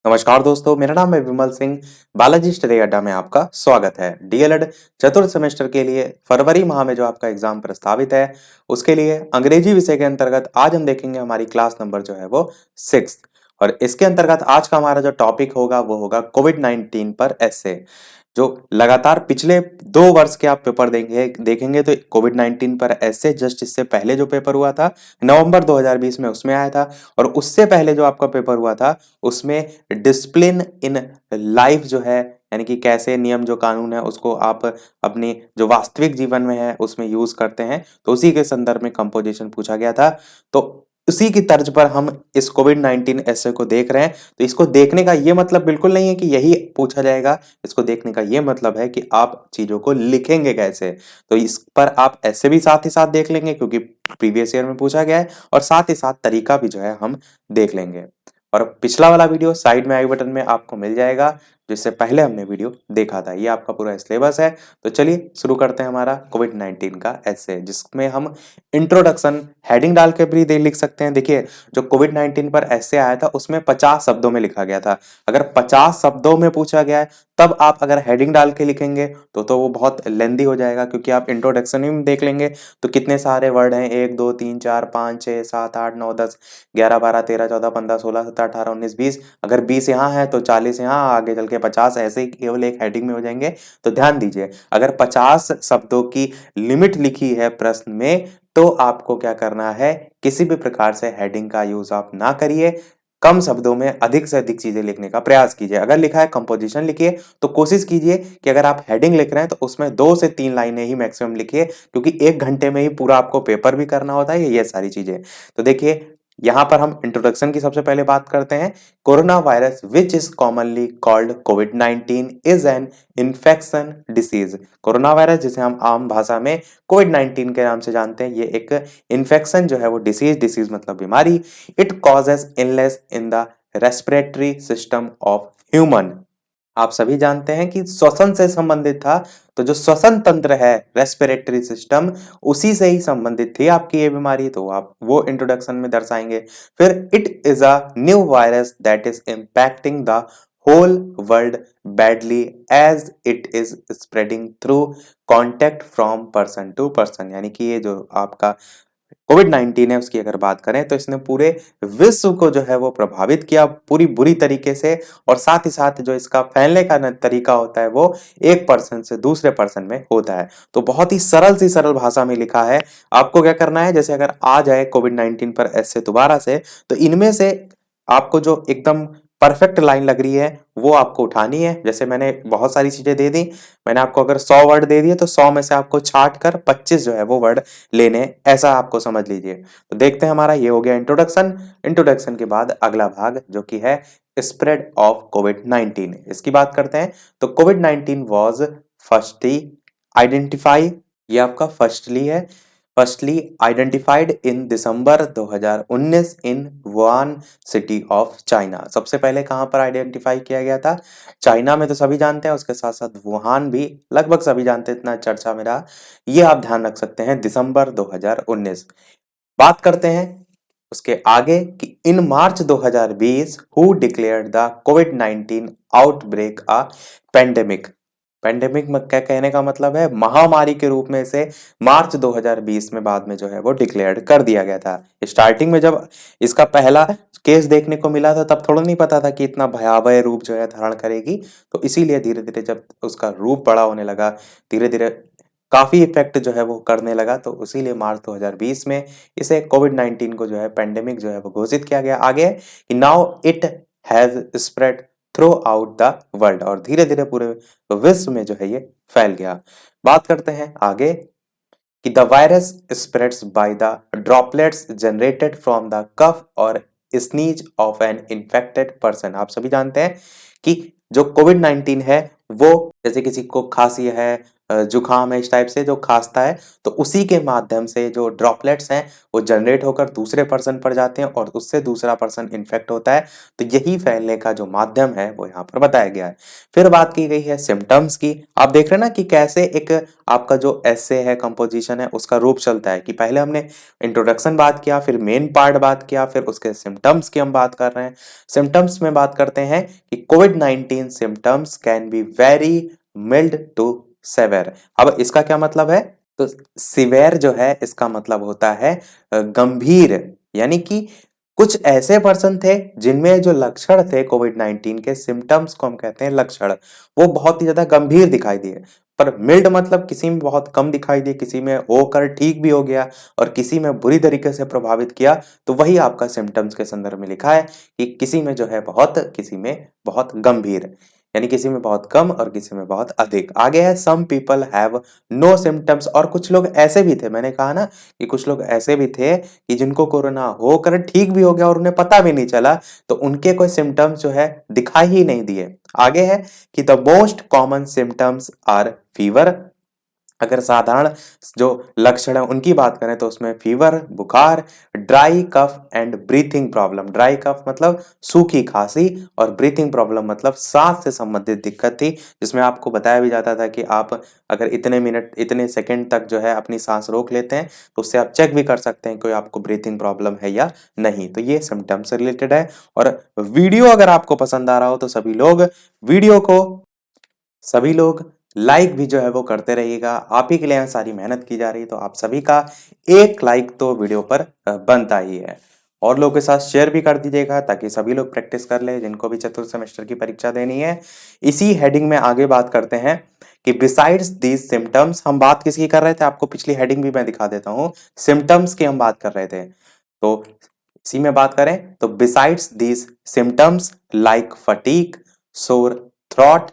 नमस्कार दोस्तों, मेरा नाम है विमल सिंह। बालाजी स्टडी अड्डा में आपका स्वागत है। डीएलएड चतुर्थ सेमेस्टर के लिए फरवरी माह में जो आपका एग्जाम प्रस्तावित है, उसके लिए अंग्रेजी विषय के अंतर्गत आज हम देखेंगे हमारी क्लास नंबर जो है वो 6। और इसके अंतर्गत आज का हमारा जो टॉपिक होगा वो होगा कोविड-19 पर एस्से। जो लगातार पिछले 2 वर्ष के आप पेपर देखेंगे तो कोविड-19 पर एस्से जस्ट इससे पहले जो पेपर हुआ था नवंबर 2020 में, उसमें आया था। और उससे पहले जो आपका पेपर हुआ था उसमें डिसिप्लिन इन लाइफ जो है, यानी कि कैसे नियम जो कानून है उसको आप अपनी जो वास्तविक जीवन में है उसमें यूज करते हैं, तो उसी के संदर्भ में कंपोजिशन पूछा गया था। तो उसी की तर्ज पर हम इस कोविड-19 एस्से को देख रहे हैं। तो इसको देखने का ये मतलब बिल्कुल नहीं है कि यही पूछा जाएगा। इसको देखने का ये मतलब है कि आप चीजों को लिखेंगे कैसे। तो इस पर आप ऐसे भी साथ ही साथ देख लेंगे क्योंकि प्रीवियस ईयर में पूछा गया है, और साथ ही साथ तरीका भी जो है हम देख लेंगे। और पिछला वाला वीडियो साइड में आई बटन में आपको मिल जाएगा, जिससे पहले हमने वीडियो देखा था। ये आपका पूरा सिलेबस है। तो चलिए शुरू करते हैं हमारा कोविड-19 का एस्से, जिसमें हम इंट्रोडक्शन हेडिंग डाल के भी लिख सकते हैं। देखिए, जो कोविड-19 पर एस्से आया था उसमें 50 शब्दों में लिखा गया था। अगर 50 शब्दों में पूछा गया है तब आप अगर हेडिंग डाल के लिखेंगे तो वो बहुत लेंदी हो जाएगा, क्योंकि आप इंट्रोडक्शन ही में देख लेंगे तो कितने सारे वर्ड हैं, 1 2 3 4 5 6 7 8 9 10 11 12 13 14 15 16 17 18 19 20। अगर 20 यहाँ है तो 40 यहाँ, आगे चल के 50 ऐसे ही केवल एक हेडिंग में हो जाएंगे। तो ध्यान दीजिए, अगर 50 शब्दों की लिमिट लिखी है प्रश्न में तो आपको क्या करना है, किसी भी प्रकार से हेडिंग का यूज आप ना करिए। कम शब्दों में अधिक से अधिक चीजें लिखने का प्रयास कीजिए। अगर लिखा है कंपोजिशन लिखिए तो कोशिश कीजिए कि अगर आप हेडिंग लिख रहे हैं तो उसमें 2 से 3 लाइनें ही मैक्सिमम लिखिए, क्योंकि 1 घंटे में ही पूरा आपको पेपर भी करना होता है ये सारी चीजें। तो देखिए, यहाँ पर हम इंट्रोडक्शन की सबसे पहले बात करते हैं। Corona virus which is commonly called covid is an infection disease. Corona virus, जिसे हम आम भाषा में कोविड-19 के नाम से जानते हैं, ये एक इन्फेक्शन जो है वो डिसीज मतलब बीमारी। It causes illness in the respiratory system of human. आप सभी जानते हैं कि श्वसन से संबंधित था। तो जो श्वसन तंत्र है, रेस्पिरेटरी सिस्टम, उसी से ही संबंधित थी आपकी ये बीमारी। तो आप वो इंट्रोडक्शन में दर्शाएंगे। फिर it is a new virus that is impacting the whole world badly as it is spreading through contact from person to person. यानी कि ये जो आपका कोविड-19 है उसकी अगर बात करें तो इसने पूरे विश्व को जो है वो प्रभावित किया पूरी बुरी तरीके से। और साथ ही साथ जो इसका फैलने का तरीका होता है वो एक पर्सन से दूसरे पर्सन में होता है। तो बहुत ही सरल भाषा में लिखा है। आपको क्या करना है, जैसे अगर आ जाए कोविड-19 पर ऐसे दोबारा से, तो इनमें से आपको जो एकदम परफेक्ट लाइन लग रही है वो आपको उठानी है। जैसे मैंने बहुत सारी चीजें दे दी, मैंने आपको अगर 100 वर्ड दे दिए तो 100 में से आपको छाट कर 25 जो है वो वर्ड लेने, ऐसा आपको समझ लीजिए। तो देखते हैं, हमारा ये हो गया इंट्रोडक्शन। इंट्रोडक्शन के बाद अगला भाग जो कि है स्प्रेड ऑफ कोविड-19, इसकी बात करते हैं। तो कोविड-19 वाज फर्स्टली आइडेंटिफाई, ये आपका फर्स्टली है, firstly identified in December 2019 in Wuhan city of China. सबसे पहले कहां पर आइडेंटिफाई किया गया था? चाइना में तो सभी जानते हैं, उसके साथ साथ वुहान भी लगभग सभी जानते हैं, इतना चर्चा में रहा। ये आप ध्यान रख सकते हैं, दिसंबर 2019। बात करते हैं उसके आगे कि इन मार्च 2020 who declared the covid outbreak a pandemic. Pandemic में क्या कहने का मतलब है, महामारी के रूप में इसे मार्च 2020 में बाद में जो है वो डिक्लेयर्ड कर दिया गया था। स्टार्टिंग में जब इसका पहला केस देखने को मिला था तब थोड़ा नहीं पता था कि इतना भयावह रूप जो है धारण करेगी। तो इसीलिए धीरे धीरे जब उसका रूप बड़ा होने लगा, धीरे धीरे काफी इफेक्ट जो है वो करने लगा, तो इसीलिए मार्च 2020 में इसे कोविड-19 को जो है पेंडेमिक जो है वो घोषित किया गया। आगे कि now it has spread through out the world, और धीरे धीरे पूरे विश्व में जो है ये फैल गया। बात करते हैं आगे कि the virus spreads by the droplets generated from the cough और sneeze of an infected person. आप सभी जानते हैं कि जो कोविड-19 है वो जैसे किसी को खांसी है, जुकाम है, इस टाइप से जो खांसता है, तो उसी के माध्यम से जो ड्रॉपलेट्स हैं वो जनरेट होकर दूसरे पर्सन पर जाते हैं और उससे दूसरा पर्सन इन्फेक्ट होता है। तो यही फैलने का जो माध्यम है वो यहाँ पर बताया गया है। फिर बात की गई है सिम्टम्स की। आप देख रहे हैं ना कि कैसे एक आपका जो एसे है, कंपोजिशन है, उसका रूप चलता है कि पहले हमने इंट्रोडक्शन बात किया, फिर मेन पार्ट बात किया, फिर उसके सिम्टम्स की हम बात कर रहे हैं। सिम्टम्स में बात करते हैं कि कोविड-19 symptoms can be very mild to severe. अब इसका क्या मतलब है? तो सिवेर जो है इसका मतलब होता है गंभीर, यानी कि कुछ ऐसे पर्सन थे जिनमें जो लक्षण थे कोविड-19 के, सिम्टम्स को हम कहते हैं लक्षण, वो बहुत ही ज्यादा गंभीर दिखाई दिए। पर मिल्ड मतलब किसी में बहुत कम दिखाई दिए, किसी में होकर ठीक भी हो गया और किसी में बुरी तरीके से प्रभावित किया। तो वही आपका सिम्टम्स के संदर्भ में लिखा है कि किसी में जो है बहुत, किसी में बहुत गंभीर, यानी किसी में बहुत कम और किसी में बहुत अधिक। आगे है some people have no symptoms, और कुछ लोग ऐसे भी थे, मैंने कहा ना कि कुछ लोग ऐसे भी थे कि जिनको कोरोना होकर ठीक भी हो गया और उन्हें पता भी नहीं चला, तो उनके कोई सिम्टम्स जो है दिखाई ही नहीं दिए। आगे है कि the most common symptoms are fever. अगर साधारण जो लक्षण है उनकी बात करें तो उसमें फीवर, बुखार, dry cough and breathing problem. Dry cough मतलब सूखी खांसी और ब्रीथिंग प्रॉब्लम मतलब सांस से संबंधित दिक्कत थी, जिसमें आपको बताया भी जाता था कि आप अगर इतने मिनट, इतने सेकंड तक जो है अपनी सांस रोक लेते हैं तो उससे आप चेक भी कर सकते हैं कोई आपको ब्रीथिंग प्रॉब्लम है या नहीं। तो ये सिम्टम्स से रिलेटेड है। और वीडियो अगर आपको पसंद आ रहा हो तो वीडियो को सभी लोग लाइक भी जो है वो करते रहिएगा। आप ही के लिए यहाँ सारी मेहनत की जा रही है, तो आप सभी का एक लाइक तो वीडियो पर बनता ही है। और लोगों के साथ शेयर भी कर दीजिएगा ताकि सभी लोग प्रैक्टिस कर ले जिनको भी चतुर्थ सेमेस्टर की परीक्षा देनी है। इसी हेडिंग में आगे बात करते हैं कि बिसाइड्स दीज सिम्टम्स, हम बात किसकी कर रहे थे, आपको पिछली हेडिंग भी मैं दिखा देता हूँ, सिम्टम्स की हम बात कर रहे थे। तो इसी में बात करें तो besides these symptoms like fatigue, सोर थ्रॉट,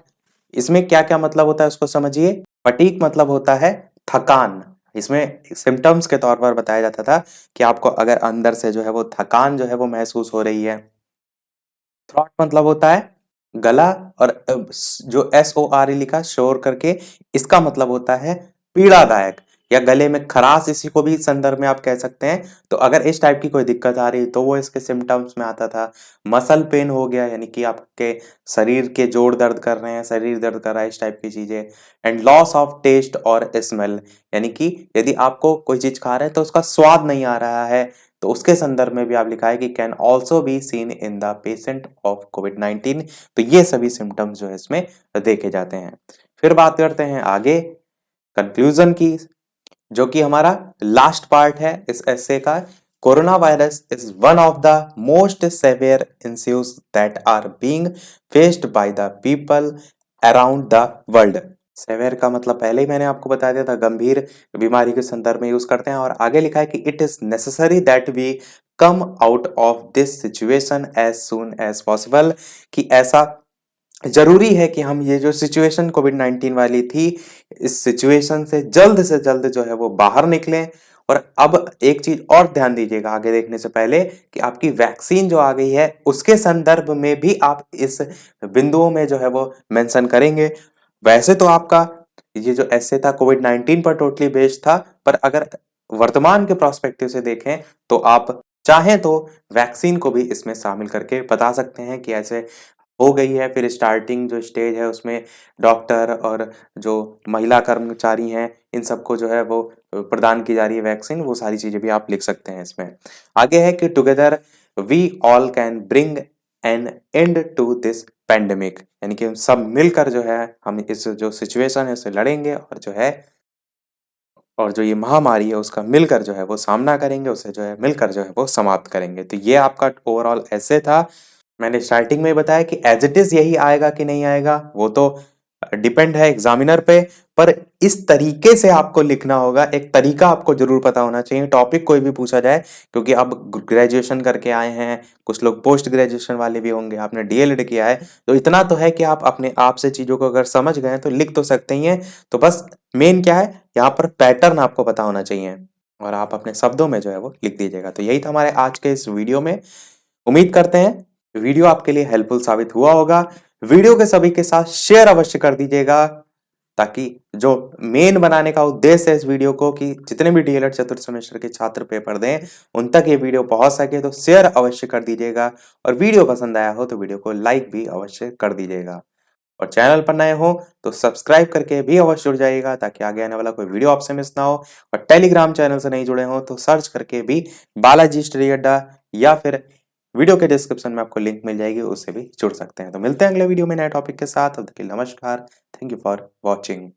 इसमें क्या क्या मतलब होता है उसको समझिए। फटीग मतलब होता है थकान। इसमें सिम्टम्स के तौर पर बताया जाता था कि आपको अगर अंदर से जो है वो थकान जो है वो महसूस हो रही है। थ्रॉट मतलब होता है गला, और जो SORE लिखा, शोर करके, इसका मतलब होता है पीड़ादायक या गले में खराश, इसी को भी संदर्भ में आप कह सकते हैं। तो अगर इस टाइप की कोई दिक्कत आ रही तो वो इसके सिम्टम्स में आता था। मसल पेन हो गया, यानी कि आपके शरीर के जोड़ दर्द कर रहे हैं, शरीर दर्द कर रहा है, इस टाइप की चीजें। एंड लॉस ऑफ टेस्ट और स्मेल, यानी कि यदि आपको कोई चीज खा रहे हैं तो उसका स्वाद नहीं आ रहा है, तो उसके संदर्भ में भी आप लिखा है कि can also be seen in the patient of कोविड-19। तो ये सभी सिम्टम्स जो है इसमें देखे जाते हैं। फिर बात करते हैं आगे कंक्लूजन की, जो कि हमारा लास्ट पार्ट है इस एस्से का। Corona virus is one of the most severe issues that are being faced by the people around the world. Severe का मतलब पहले ही मैंने आपको बता दिया था, गंभीर बीमारी के संदर्भ में यूज करते हैं। और आगे लिखा है कि it is necessary that we come out of this situation as soon as possible, कि ऐसा जरूरी है कि हम ये जो सिचुएशन कोविड-19 वाली थी, इस सिचुएशन से जल्द जो है वो बाहर निकलें। और अब एक चीज और ध्यान दीजिएगा आगे देखने से पहले, कि आपकी वैक्सीन जो आ गई है उसके संदर्भ में भी आप इस बिंदुओं में जो है वो मेंशन करेंगे। वैसे तो आपका ये जो ऐसे था कोविड-19 पर टोटली बेस्ड था, पर अगर वर्तमान के प्रोस्पेक्टिव से देखें तो आप चाहें तो वैक्सीन को भी इसमें शामिल करके बता सकते हैं कि ऐसे हो गई है। फिर स्टार्टिंग जो स्टेज है उसमें डॉक्टर और जो महिला कर्मचारी हैं इन सबको जो है वो प्रदान की जा रही है वैक्सीन, वो सारी चीजें भी आप लिख सकते हैं इसमें। आगे है कि together we all can bring an end to this pandemic, यानी कि हम सब मिलकर जो है हम इस जो सिचुएशन है उससे लड़ेंगे, और जो ये महामारी है उसका मिलकर जो है वो सामना करेंगे, उसे जो है मिलकर जो है वो समाप्त करेंगे। तो ये आपका ओवरऑल ऐसे था। मैंने स्टार्टिंग में बताया कि एज इट इज यही आएगा कि नहीं आएगा वो तो डिपेंड है एग्जामिनर पे, पर इस तरीके से आपको लिखना होगा, एक तरीका आपको जरूर पता होना चाहिए टॉपिक कोई भी पूछा जाए, क्योंकि आप ग्रेजुएशन करके आए हैं, कुछ लोग पोस्ट ग्रेजुएशन वाले भी होंगे, आपने DLED किया है, तो इतना तो है कि आप अपने आप से चीजों को अगर समझ गए तो लिख तो सकते ही हैं। तो बस मेन क्या है, यहाँ पर पैटर्न आपको पता होना चाहिए और आप अपने शब्दों में जो है वो लिख दीजिएगा। तो यही था हमारे आज के इस वीडियो में। उम्मीद करते हैं वीडियो आपके लिए हेल्पफुल साबित हुआ होगा। वीडियो के सभी के साथ शेयर अवश्य कर दीजिएगा। ताकि जो मेन बनाने का उद्देश्य है इस वीडियो को कि जितने भी डीएलएड चतुर्थ सेमेस्टर के छात्र पेपर दें उन तक ये वीडियो पहुंच सके, तो शेयर अवश्य कर दीजिएगा और वीडियो पसंद आया हो तो वीडियो को लाइक भी अवश्य कर दीजिएगा। और चैनल पर नए हो तो सब्सक्राइब करके भी अवश्य जुड़ जाइएगा ताकि आगे आने वाला कोई वीडियो आपसे मिस ना हो। और टेलीग्राम चैनल से नहीं जुड़े हो तो सर्च करके भी बालाजी स्टडी अड्डा या फिर वीडियो के डिस्क्रिप्शन में आपको लिंक मिल जाएगी, उससे भी जुड़ सकते हैं। तो मिलते हैं अगले वीडियो में नए टॉपिक के साथ। तब तक के लिए नमस्कार। Thank you for watching.